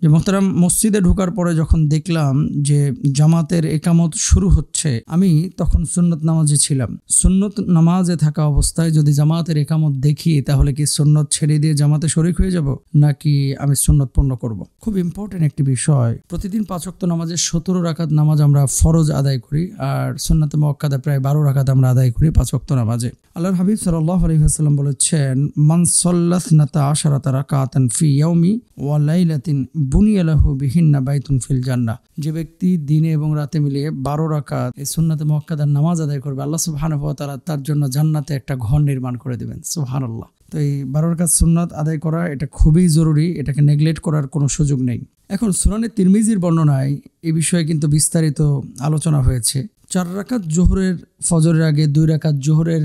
যে মোহতারাম, মসজিদে ঢোকার পরে যখন দেখলাম যে জামাতের একামত শুরু হচ্ছে, আমি তখন সুন্নত নামাজে ছিলাম। সুন্নত নামাজে থাকা অবস্থায় যদি জামাতের একামত দেখি, তাহলে কি সুন্নত ছেড়ে দিয়ে জামাতে শরীক হয়ে যাব, নাকি আমি সুন্নত পূর্ণ করব? খুব ইম্পর্টেন্ট একটি বিষয়। প্রতিদিন 5 ওয়াক্ত নামাজে 17 রাকাত নামাজ আমরা ফরজ আদায় করি, আর সুন্নাতে মুআক্কাদা প্রায় 12 রাকাত আমরা আদায় করি 5 ওয়াক্ত নামাজে। আল্লাহর হাবিব সাল্লাল্লাহু আলাইহি ওয়াসাল্লাম বলেছেন, মান সাল্লাসনাতা আশারাতা রাকাতান ফি ইয়াউমি ওয়া লাইলাতিন বুনিয়া লাহু বিহিন্না বাইতুন ফিল জান্নাহ। যে ব্যক্তি দিনে এবং রাতে মিলিয়ে 12 রাকাত এই সুন্নাতে মুআক্কাদার নামাজ আদায় করবে, আল্লাহ সুবহানাহু ওয়া তাআলা তার জন্য জান্নাতে একটা ঘর নির্মাণ করে দিবেন। সুবহানাল্লাহ। তো এই 12 রাকাত সুন্নাত আদায় করা এটা খুবই জরুরি, এটাকে নেগলেক্ট করার কোনো সুযোগ নেই। এখন সুনানে তিরমিজির বর্ণনায় এই বিষয়ে কিন্তু বিস্তারিত আলোচনা হয়েছে। 4 রাকাত জোহরের ফজরের আগে, 2 রাকাত জোহরের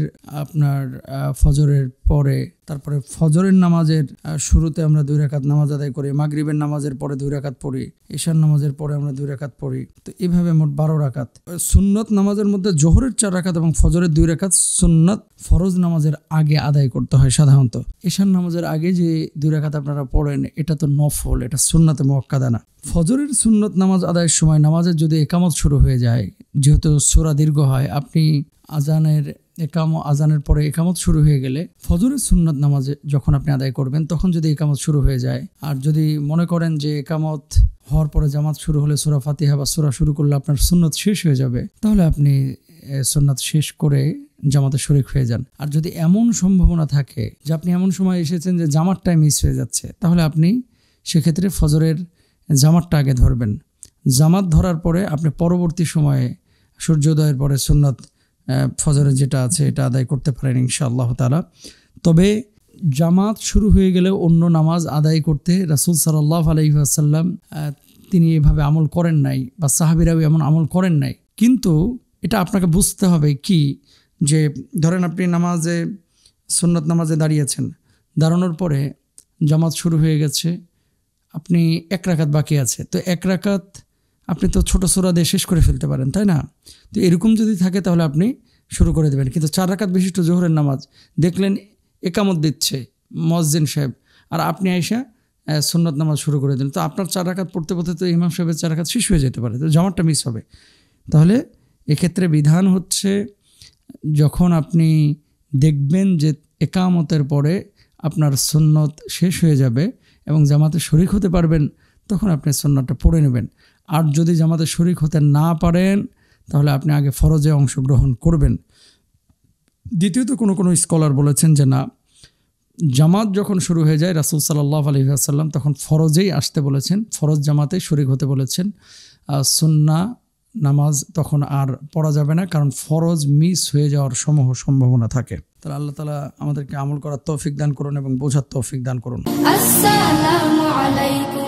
ফজরের পরে, তারপরে ফজরের নামাজের শুরুতে আমরা 2 রাকাত নামাজ আদায় করি, মাগরিবের নামাজের পরে 2 রাকাত পড়ি, ঈশার নামাজের পরে আমরা 2 রাকাত পড়ি। তো এইভাবে মোট 12 রাকাত। সুন্নত নামাজের মধ্যে জোহরের 4 রাকাত এবং ফজরের 2 রাকাত সুন্নত ফরজ নামাজের আগে আদায় করতে হয় সাধারণত। ঈশার নামাজের আগে যে 2 রাকাত আপনারা পড়েন, এটা তো নফল, এটা সুন্নাতে মুআক্কাদা না। ফজরের সুন্নত নামাজ আদায়ের সময় নামাজের যদি একামত শুরু হয়ে যায়, যেহেতু সূরা দীর্ঘ হয়, আপনি আজানের পরে একামত শুরু হয়ে গেলে ফজরের সুন্নত নামাজে যখন আপনি আদায় করবেন, তখন যদি একামত শুরু হয়ে যায়, আর যদি মনে করেন যে একামত হওয়ার পরে জামাত শুরু হলে সূরা ফাতিহা বা সূরা শুরু করলে আপনার সুন্নত শেষ হয়ে যাবে, তাহলে আপনি সুন্নত শেষ করে জামাতে শরীক হয়ে যান। আর যদি এমন সম্ভাবনা থাকে যে আপনি এমন সময় এসেছেন যে জামাতটাই মিস হয়ে যাচ্ছে, তাহলে আপনি সেক্ষেত্রে ফজরের জামাতটা আগে ধরবেন। জামাত ধরার পরে আপনি পরবর্তী সময়ে সূর্যোদয়ের পরে সুন্নত ফজরের যেটা আছে এটা আদায় করতে পারেন ইনশাআল্লাহ তাআলা। তবে জামাত শুরু হয়ে গেলে অন্য নামাজ আদায় করতে রাসূল সাল্লাল্লাহু আলাইহি ওয়াসাল্লাম তিনি এভাবে আমল করেন নাই, বা সাহাবীরাও এমন আমল করেন নাই। কিন্তু এটা আপনাকে বুঝতে হবে কি, যে ধরেন আপনি সুন্নত নামাজে দাঁড়িয়েছেন, দাঁড়ানোর পরে জামাত শুরু হয়ে গেছে, আপনি 1 রাকাত বাকি আছে, তো 1 রাকাত আপনি তো ছোট সূরা দিয়ে শেষ করে ফেলতে পারেন, তাই না? তো এরকম যদি থাকে তাহলে আপনি শুরু করে দেবেন। কিন্তু 4 রাকাত বিশিষ্ট জোহরের নামাজ দেখলেন একামত দিচ্ছে মুয়াজ্জিন সাহেব, আর আপনি আইসা সুন্নত নামাজ শুরু করে দিলেন, তো আপনার 4 রাকাত পড়তে পড়তে তো ইমাম সাহেবের 4 রাকাত শেষ হয়ে যেতে পারে, তো জামাতটা মিস হবে। তাহলে এক্ষেত্রে বিধান হচ্ছে, যখন আপনি দেখবেন যে একামতের পরে আপনার সুন্নত শেষ হয়ে যাবে এবং জামাতে শরীক হতে পারবেন, তখন আপনি সুন্নতটা পড়ে নেবেন। আর যদি জামাতে শরীক হতে না পারেন, তাহলে আপনি আগে ফরজে অংশগ্রহণ করবেন। দ্বিতীয়ত কোনো স্কলার বলেছেন যে না, জামাত যখন শুরু হয়ে যায় রাসূল সাল্লাল্লাহু আলাইহি ওয়াসাল্লাম তখন ফরজেই আসতে বলেছেন, ফরজ জামাতে শরীক হতে বলেছেন। সুন্নাহ নামাজ তখন আর পড়া যাবে না, কারণ ফরজ মিস হয়ে যাওয়ার সম্ভাবনা থাকে। তাহলে আল্লাহ তাআলা আমাদেরকে আমল করার তৌফিক দান করুন এবং বোঝার তৌফিক দান করুন। আসসালামু আলাইকুম।